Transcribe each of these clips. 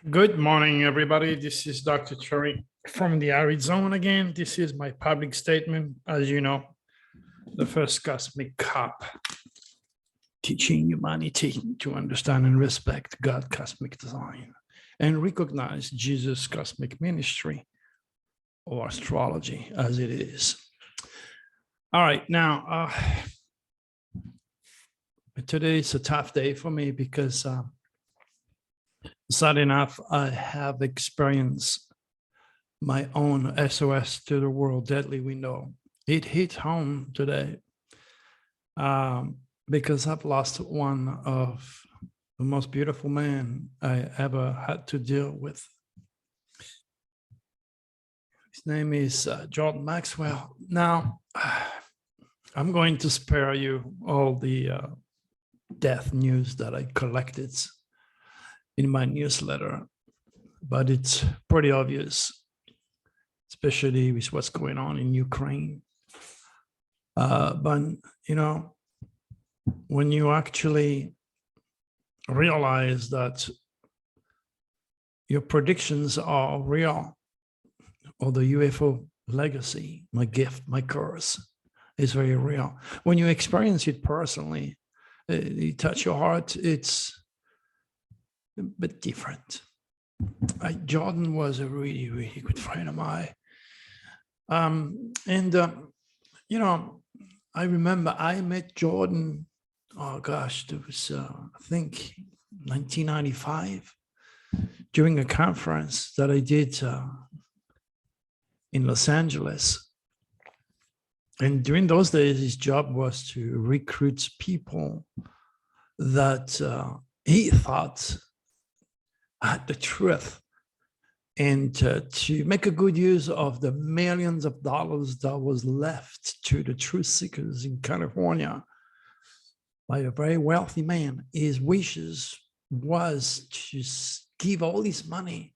Good morning, everybody. This is Dr. Cherry from the Arid Zone again. This is my public statement. As you know, the first cosmic cup, teaching humanity to understand and respect God's cosmic design and recognize Jesus' cosmic ministry or astrology as it is. All right, now, today is a tough day for me because sad enough, I have experienced my own SOS to the world deadly window. It hit home today because I've lost one of the most beautiful men I ever had to deal with. His name is Jordan Maxwell. Now, I'm going to spare you all the death news that I collected in my newsletter, but it's pretty obvious, especially with what's going on in Ukraine. But, you know, when you actually realize that your predictions are real, or the UFO legacy, my gift, my curse, is very real. When you experience it personally, it touch your heart, it's a bit different. Jordan was a really, really good friend of mine. You know, I remember I met Jordan, oh gosh, it was, I think, 1995, during a conference that I did in Los Angeles. And during those days, his job was to recruit people that he thought had the truth, and to make a good use of the millions of dollars that was left to the truth seekers in California by a very wealthy man. His wishes was to give all this money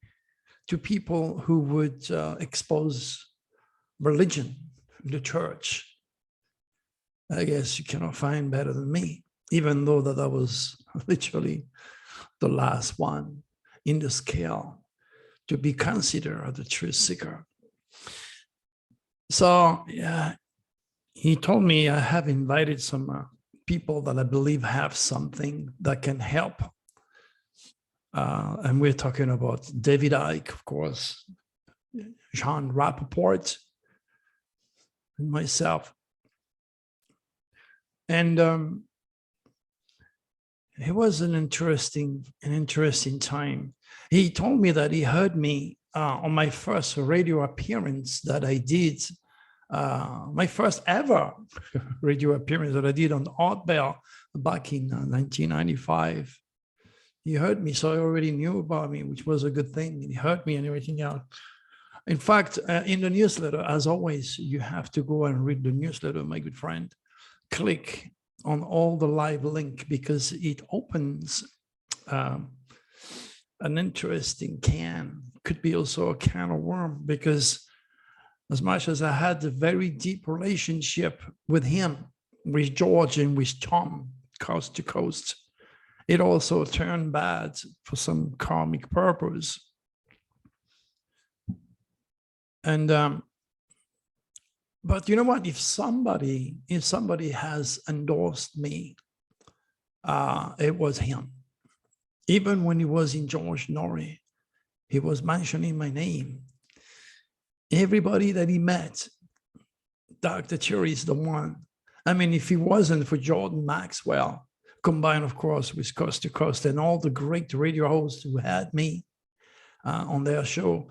to people who would expose religion, the church. I guess you cannot find better than me, even though that I was literally the last one in the scale to be considered a truth seeker. So yeah, he told me I have invited some people that I believe have something that can help. And we're talking about David Icke, of course, John Rappaport, and myself. And it was an interesting time. He told me that he heard me on my first radio appearance that I did, my first ever radio appearance that I did on Art Bell back in 1995. He heard me, so he already knew about me, which was a good thing. He heard me and everything else. In fact, in the newsletter, as always, you have to go and read the newsletter, my good friend. Click on all the live link because it opens an interesting can. Could be also a can of worm, because as much as I had a very deep relationship with him, with George and with Tom, coast to coast, it also turned bad for some karmic purpose. And but you know what? If somebody has endorsed me, it was him. Even when he was in George Norrie, he was mentioning my name. Everybody that he met, Dr. Cherry is the one. I mean, if it wasn't for Jordan Maxwell, combined, of course, with Coast to Coast and all the great radio hosts who had me on their show,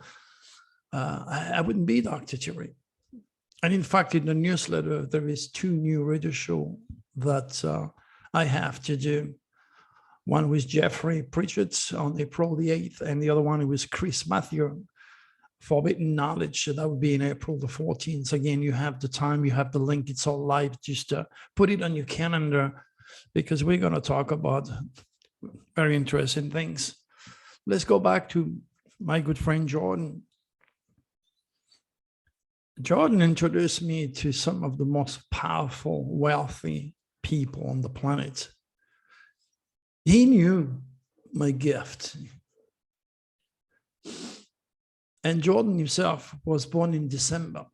I wouldn't be Dr. Cherry. And in fact, in the newsletter, there is 2 new radio shows that I have to do. One with Jeffrey Pritchett on April the 8th, and the other one was Chris Matthew, Forbidden Knowledge. That would be in April the 14th. Again, you have the time, you have the link, it's all live. Just put it on your calendar, because we're going to talk about very interesting things. Let's go back to my good friend Jordan. Jordan introduced me to some of the most powerful, wealthy people on the planet. He knew my gift. And Jordan himself was born in December.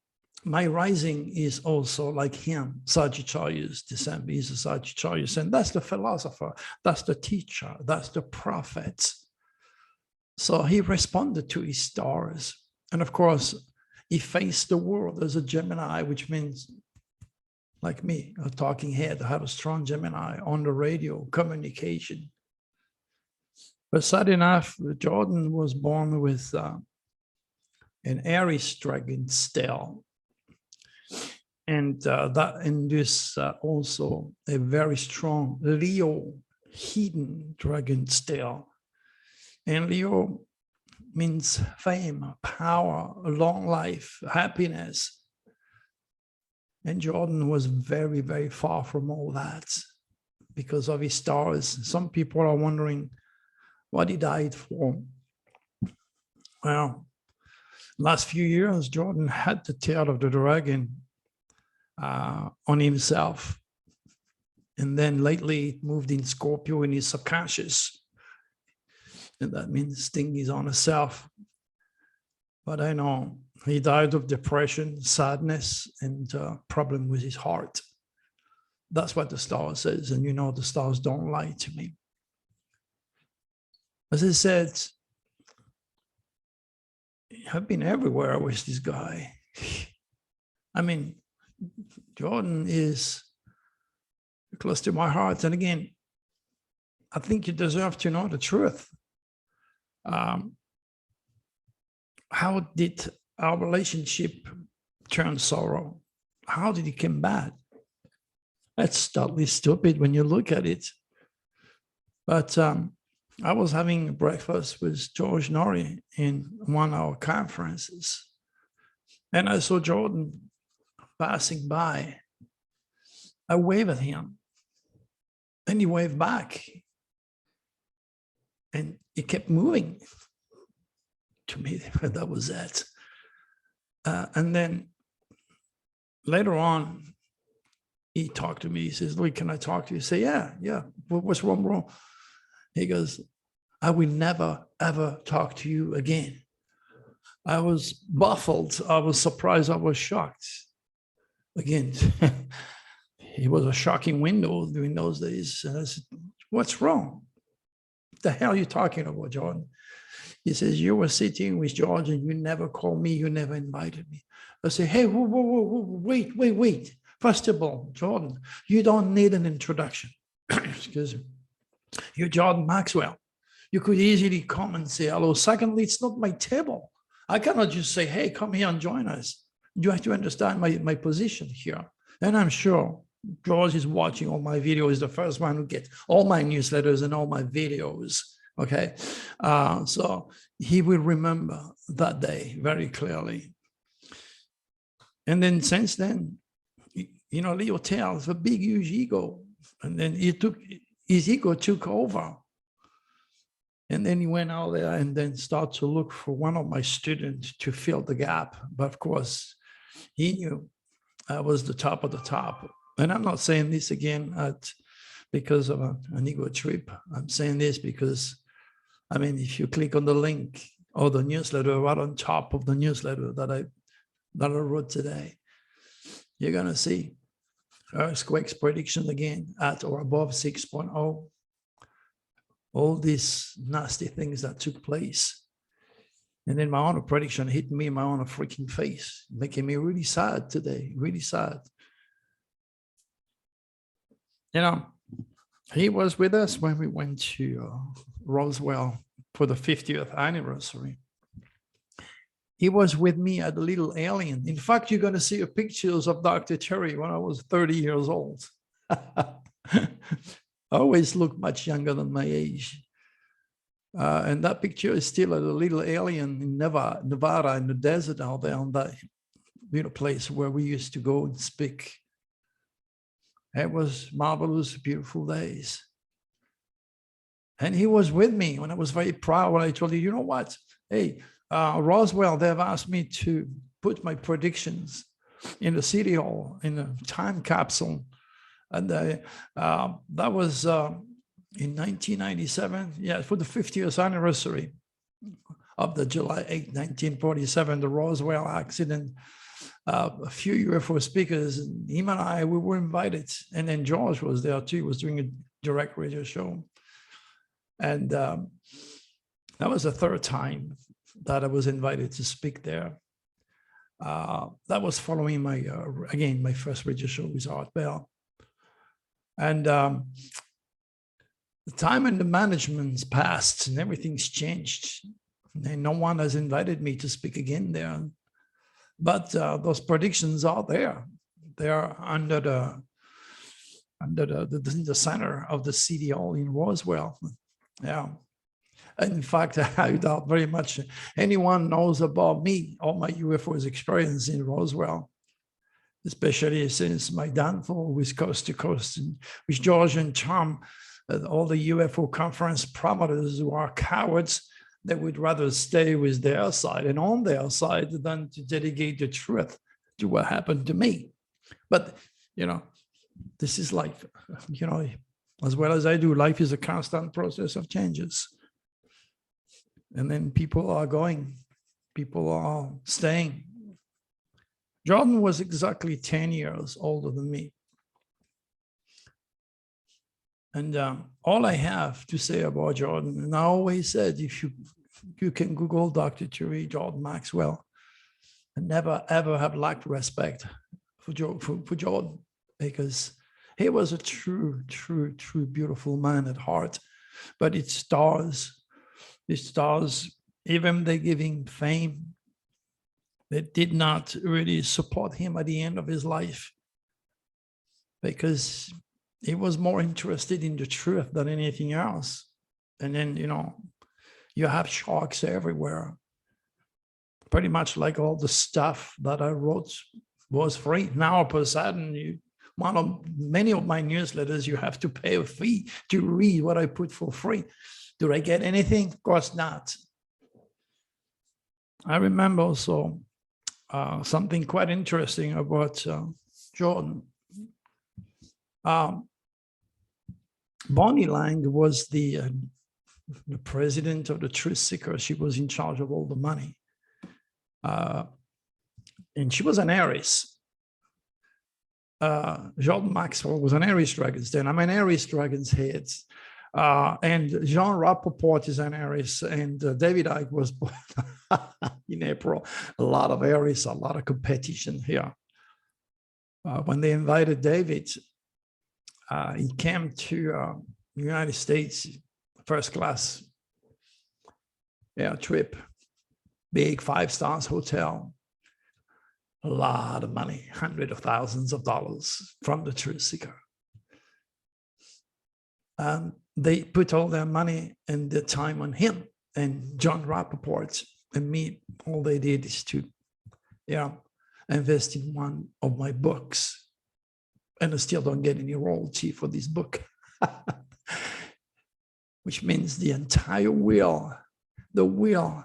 My rising is also like him, Sagittarius, December. He's a Sagittarius. And that's the philosopher, that's the teacher, that's the prophet. So he responded to his stars. And of course, he faced the world as a Gemini, which means, like me, a talking head. I have a strong Gemini on the radio, communication. But sad enough, Jordan was born with an Aries dragon stele. And that induced also a very strong Leo hidden dragon stele. And Leo means fame, power, long life, happiness. And Jordan was very, very far from all that because of his stars. Some people are wondering what he died for. Well, last few years, Jordan had the tail of the dragon on himself. And then lately it moved in Scorpio in his subconscious. And that means thing is on himself. But I know he died of depression, sadness, and problem with his heart. That's what the star says. And you know, the stars don't lie to me. As I said, I've been everywhere with this guy. I mean, Jordan is close to my heart. And again, I think you deserve to know the truth. How did our relationship turn sorrow? How did it come bad? That's totally stupid when you look at it. But I was having breakfast with George Norrie in one of our conferences, and I saw Jordan passing by. I waved at him, and he waved back, and he kept moving. To me, that was it. And then later on, he talked to me. He says, "Louis, can I talk to you?" I say, yeah. What's wrong, bro? He goes, "I will never, ever talk to you again." I was baffled. I was surprised. I was shocked. Again, it was a shocking window during those days. And I said, "What's wrong? What the hell are you talking about, Jordan?" He says, "You were sitting with George and you never called me. You never invited me." I say, "Hey, whoa, wait. First of all, Jordan, you don't need an introduction." Excuse me. You're Jordan Maxwell. You could easily come and say hello. Secondly, it's not my table. I cannot just say, "Hey, come here and join us." You have to understand my position here. And I'm sure George is watching all my videos, the first one who gets all my newsletters and all my videos. Okay. So he will remember that day very clearly. And then since then, you know, Leo tells a big, huge ego. And then his ego took over. And then he went out there and then started to look for one of my students to fill the gap. But of course, he knew I was the top of the top. And I'm not saying this again because of an ego trip. I'm saying this because, I mean, if you click on the link or the newsletter right on top of the newsletter that I wrote today, you're going to see earthquakes prediction again at or above 6.0. All these nasty things that took place. And then my own prediction hit me in my own freaking face, making me really sad today, really sad. You know, he was with us when we went to Roswell for the 50th anniversary. He was with me at the Little Alien. In fact, you're going to see pictures of Dr. Terry when I was 30 years old. I always look much younger than my age. And that picture is still at a Little Alien in Nevada, in the desert out there on that place where we used to go and speak. It was marvelous, beautiful days. And he was with me when I was very proud when I told you, you know what? Hey, Roswell, they've asked me to put my predictions in the city hall, in a time capsule. And that was in 1997, yeah, for the 50th anniversary of the July 8, 1947, the Roswell accident. A few UFO speakers, him and I, we were invited. And then George was there too, he was doing a direct radio show. And that was the third time that I was invited to speak there. That was following my, again, my first radio show with Art Bell. And the time and the management's passed and everything's changed. And no one has invited me to speak again there. But those predictions are there. They are under the center of the city hall in Roswell. Yeah. In fact, I doubt very much anyone knows about me, all my UFOs experience in Roswell, especially since my downfall with Coast to Coast and with George and Tom, all the UFO conference promoters who are cowards. They would rather stay with their side and on their side than to dedicate the truth to what happened to me. But, you know, this is life, you know, as well as I do, life is a constant process of changes. And then people are going, people are staying. Jordan was exactly 10 years older than me. And all I have to say about Jordan, and I always said, if you can Google Dr. Theory, Jordan Maxwell, and never ever have lacked respect for Jordan, because he was a true, beautiful man at heart. But it stars, even they give him fame, they did not really support him at the end of his life, because he was more interested in the truth than anything else. And then, you know, you have sharks everywhere. Pretty much like all the stuff that I wrote was free. Now, all of a sudden, many of my newsletters, you have to pay a fee to read what I put for free. Do I get anything? Of course not. I remember also something quite interesting about Jordan. Bonnie Lang was the president of the Truth Seekers. She was in charge of all the money. And she was an Aries. Jordan Maxwell was an Aries Dragon's Den. I'm an Aries Dragon's head. And Jean Rappaport is an Aries, and David Icke was born in April. A lot of Aries, a lot of competition here. When they invited David, he came to the United States, first class trip, big 5-star hotel, a lot of money, hundreds of thousands of dollars from the Truth Seeker. They put all their money and their time on him and John Rappaport and me. All they did is to, invest in one of my books. And I still don't get any royalty for this book, which means the entire will, the will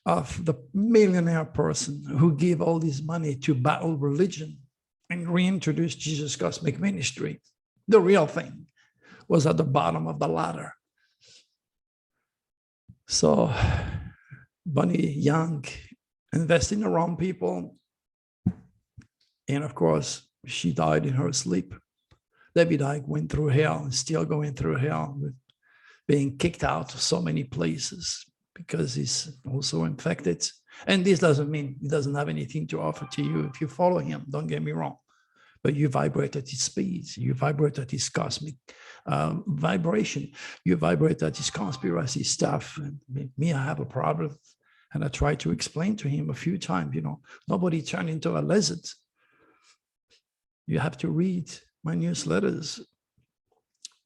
of the millionaire person who gave all this money to battle religion and reintroduce Jesus Cosmic Ministry, the real thing, was at the bottom of the ladder. So Bonnie Young invested in the wrong people. And of course, she died in her sleep. David Icke went through hell and still going through hell, with being kicked out of so many places because he's also infected. And this doesn't mean he doesn't have anything to offer to you if you follow him, don't get me wrong. But you vibrate at his speed, you vibrate at his cosmic vibration, you vibrate at his conspiracy stuff. And me, I have a problem. And I tried to explain to him a few times, nobody turned into a lizard. You have to read my newsletters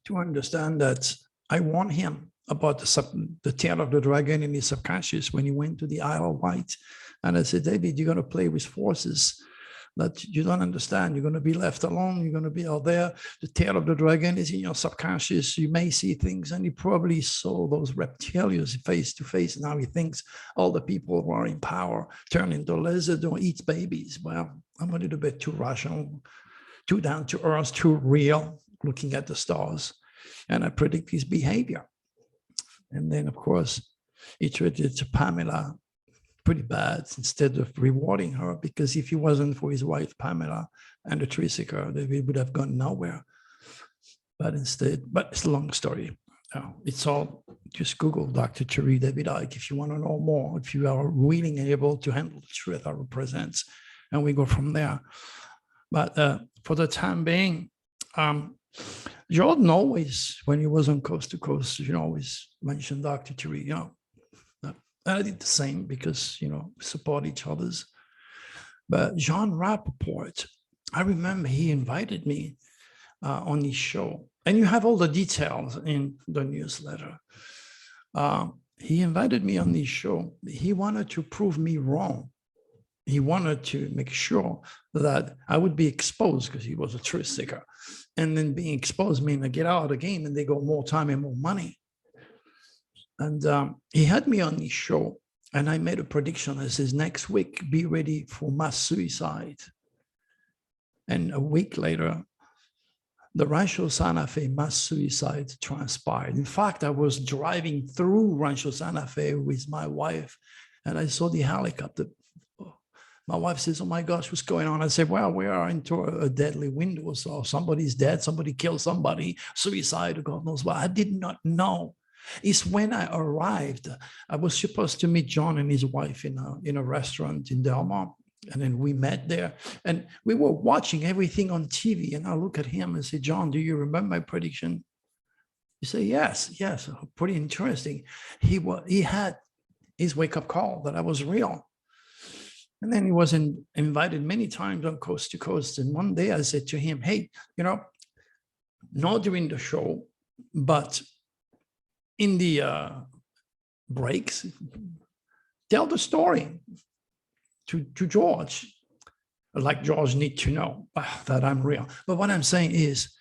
to understand that I warned him about the tail of the dragon in his subconscious when he went to the Isle of Wight. And I said, David, you're going to play with forces that you don't understand. You're going to be left alone. You're going to be out there. The tail of the dragon is in your subconscious. You may see things, and he probably saw those reptilians face to face. Now he thinks all the people who are in power turn into lizards or eat babies. Well, I'm a little bit too rational, too down to earth, too real, looking at the stars. And I predict his behavior. And then, of course, he treated Pamela pretty bad instead of rewarding her, because if it wasn't for his wife, Pamela, and the tree seeker, they would have gone nowhere. But instead, but it's a long story. It's all, just Google Dr. Cherie David Icke if you want to know more, if you are willing and able to handle the truth I represents, and we go from there. But for the time being, Jordan always, when he was on Coast to Coast, always mentioned Dr. Cherie, I did the same because, we support each other's. But John Rappaport, I remember he invited me on his show. And you have all the details in the newsletter. He invited me on this show. He wanted to prove me wrong. He wanted to make sure that I would be exposed because he was a truth seeker. And then being exposed means I get out of the game and they got more time and more money. And he had me on his show, and I made a prediction that says, next week, be ready for mass suicide. And a week later, the Rancho Santa Fe mass suicide transpired. In fact, I was driving through Rancho Santa Fe with my wife, and I saw the helicopter. My wife says, oh my gosh, what's going on? I said, well, we are into a deadly window. So somebody's dead, somebody killed somebody, suicide, God knows what. I did not know. It's when I arrived, I was supposed to meet John and his wife in a restaurant in Del Mar. And then we met there and we were watching everything on TV. And I look at him and say, John, do you remember my prediction? He said, yes, pretty interesting. He had his wake-up call that I was real. And then he was invited many times on Coast to Coast. And one day I said to him, hey, not during the show, but in the breaks, tell the story to George. Like George need to know that I'm real. But what I'm saying is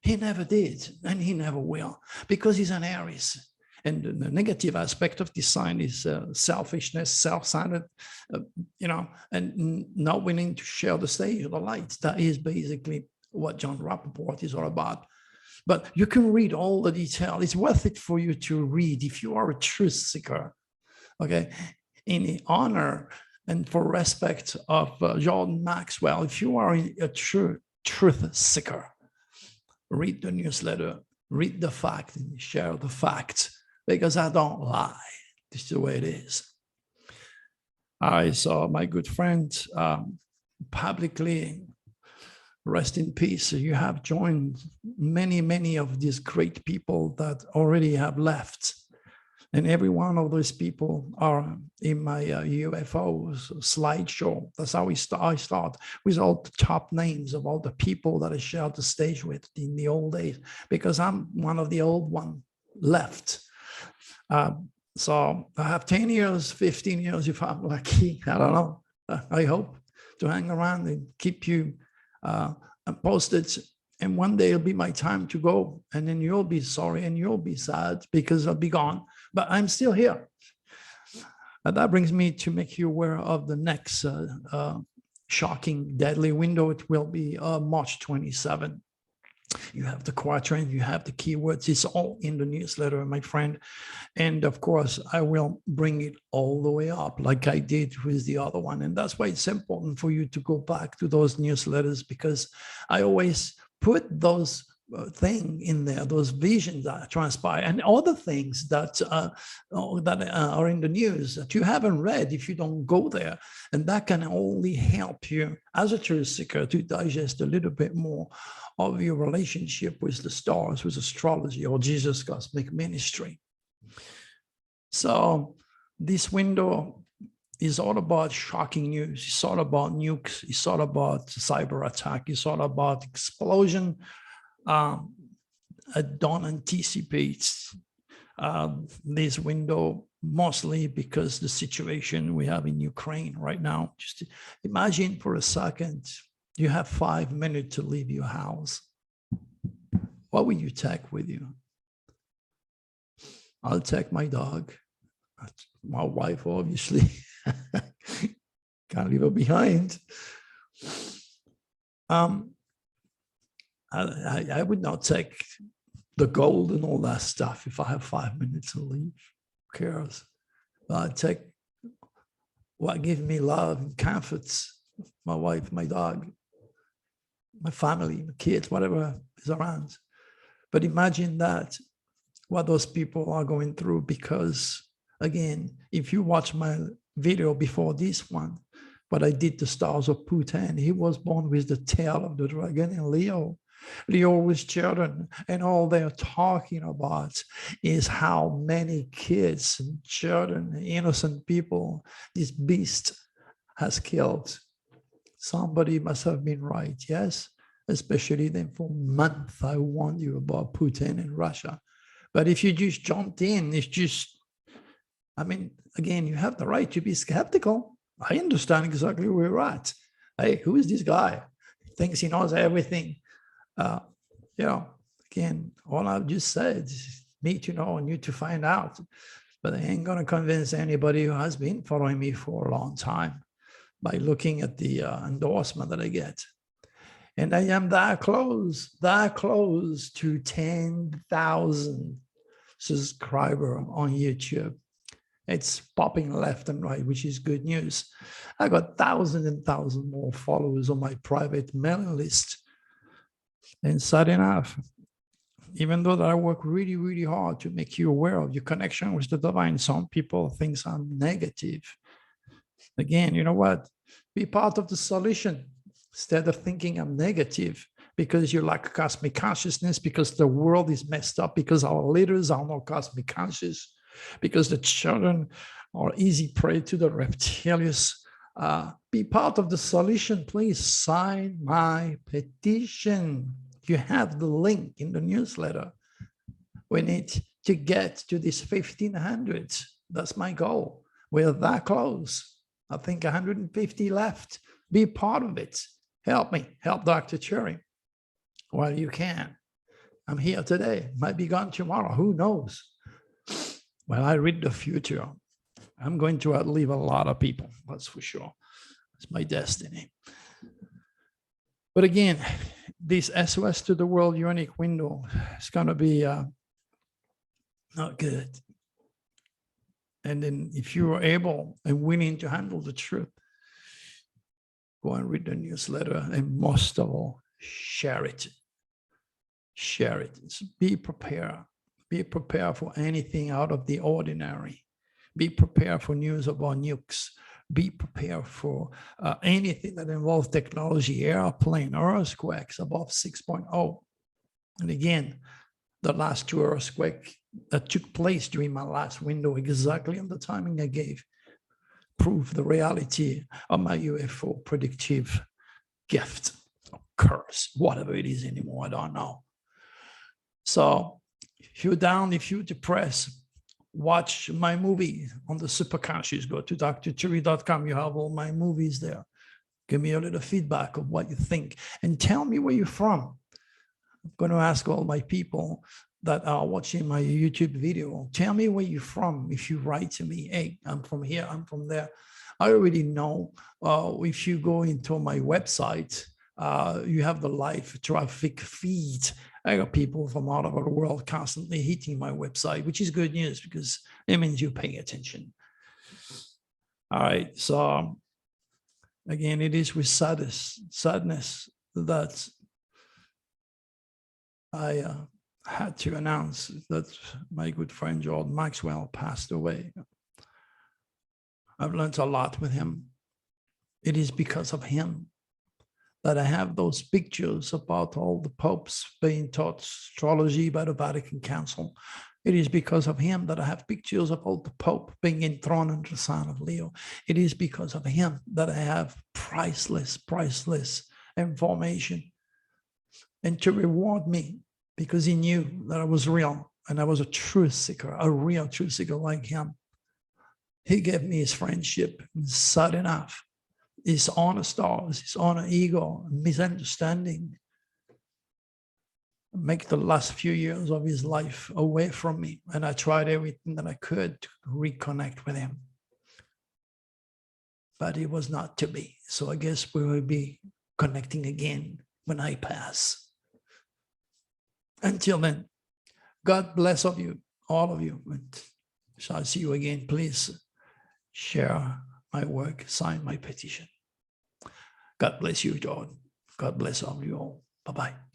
he never did, and he never will, because he's an Aries. And the negative aspect of this sign is selfishness, self-centered, and not willing to share the stage or the light. That is basically what John Rappaport is all about. But you can read all the detail. It's worth it for you to read if you are a truth seeker, okay? In honor and for respect of Jordan Maxwell, if you are a true truth seeker, read the newsletter, read the fact, and share the facts, because I don't lie. This is the way it is. I saw my good friend publicly, rest in peace. You have joined many of these great people that already have left. And every one of those people are in my UFOs slideshow. That's how I start, with all the top names of all the people that I shared the stage with in the old days, because I'm one of the old one left. So I have 10 years, 15 years, if I'm lucky. I don't know. I hope to hang around and keep you posted. And one day it'll be my time to go. And then you'll be sorry and you'll be sad because I'll be gone. But I'm still here. And that brings me to make you aware of the next shocking, deadly window. It will be March 27. You have the quatrain, you have the keywords. It's all in the newsletter, my friend. And of course, I will bring it all the way up like I did with the other one. And that's why it's important for you to go back to those newsletters, because I always put those things in there, those visions that transpire, and other things that are in the news that you haven't read if you don't go there. And that can only help you as a truth seeker to digest a little bit more of your relationship with the stars, with astrology or Jesus Cosmic Ministry. So this window is all about shocking news. It's all about nukes. It's all about cyber attack. It's all about explosion. I don't anticipate this window, mostly because the situation we have in Ukraine right now. Just imagine for a second, you have 5 minutes to leave your house. What will you take with you? I'll take my dog, my wife, obviously. Can't leave her behind. I would not take the gold and all that stuff if I have 5 minutes to leave. Who cares? I take what gives me love and comforts, my wife, my dog, my family, my kids, whatever is around. But imagine that, what those people are going through, because again, if you watch my video before this one, what I did, the stars of Putin, he was born with the tail of the dragon in Leo. Leo was children, and all they're talking about is how many kids and children, innocent people, this beast has killed. Somebody must have been right, yes? Especially then for months I warned you about Putin and Russia. But if you just jumped in, it's just, I mean, again, you have the right to be skeptical. I understand exactly where you're at. Hey, who is this guy? He thinks he knows everything. You know, again, all I've just said is me to know and you to find out. But I ain't going to convince anybody who has been following me for a long time by looking at the endorsement that I get. And I am that close to 10,000 subscribers on YouTube. It's popping left and right, which is good news. I got thousands and thousands more followers on my private mailing list. And sad enough, even though that I work really, really hard to make you aware of your connection with the divine, some people think I'm negative. Again, you know what? Be part of the solution instead of thinking I'm negative because you lack cosmic consciousness, because the world is messed up, because our leaders are not cosmic conscious, because the children are easy prey to the reptilians. Be part of the solution. Please sign my petition. You have the link in the newsletter. We need to get to this 1,500. That's my goal. We're that close. I think 150 left. Be part of it. Help me. Help Dr. Cherry while you can. I'm here today. Might be gone tomorrow. Who knows? Well, I read the future. I'm going to outlive a lot of people. That's for sure. It's my destiny. But again, this SOS to the world unique window is going to be not good. And then if you are able and willing to handle the truth, go and read the newsletter, and most of all, share it. Share it. Be prepared. Be prepared for anything out of the ordinary. Be prepared for news about nukes. Be prepared for anything that involves technology, airplane, earthquakes above 6.0. And again, the last two earthquakes that took place during my last window, exactly on the timing I gave, prove the reality of my UFO predictive gift, or curse, whatever it is anymore, I don't know. So if you're down, if you're depressed, watch my movie on the superconscious. Go to drcherry.com. You have all my movies there. Give me a little feedback of what you think and tell me where you're from. I'm going to ask all my people that are watching my YouTube video, tell me where you're from. If you write to me, hey, I'm from here, I'm from there. I already know. If you go into my website, you have the live traffic feed. I got people from all over the world constantly hitting my website, which is good news because it means you're paying attention. All right. So again, it is with sadness that I had to announce that my good friend Jordan Maxwell passed away. I've learned a lot with him. It is because of him that I have those pictures about all the popes being taught astrology by the Vatican Council. It is because of him that I have pictures of all the Pope being enthroned under the sign of Leo. It is because of him that I have priceless information. And to reward me, because he knew that I was real and I was a truth seeker, a real truth seeker like him. He gave me his friendship, and sad enough, his honor stars, his honor ego, misunderstanding make the last few years of his life away from me. And I tried everything that I could to reconnect with him. But it was not to be. So I guess we will be connecting again when I pass. Until then, God bless of you, all of you. And shall I see you again, please share my work, sign my petition. God bless you, Jordan. God bless all of you all. Bye-bye.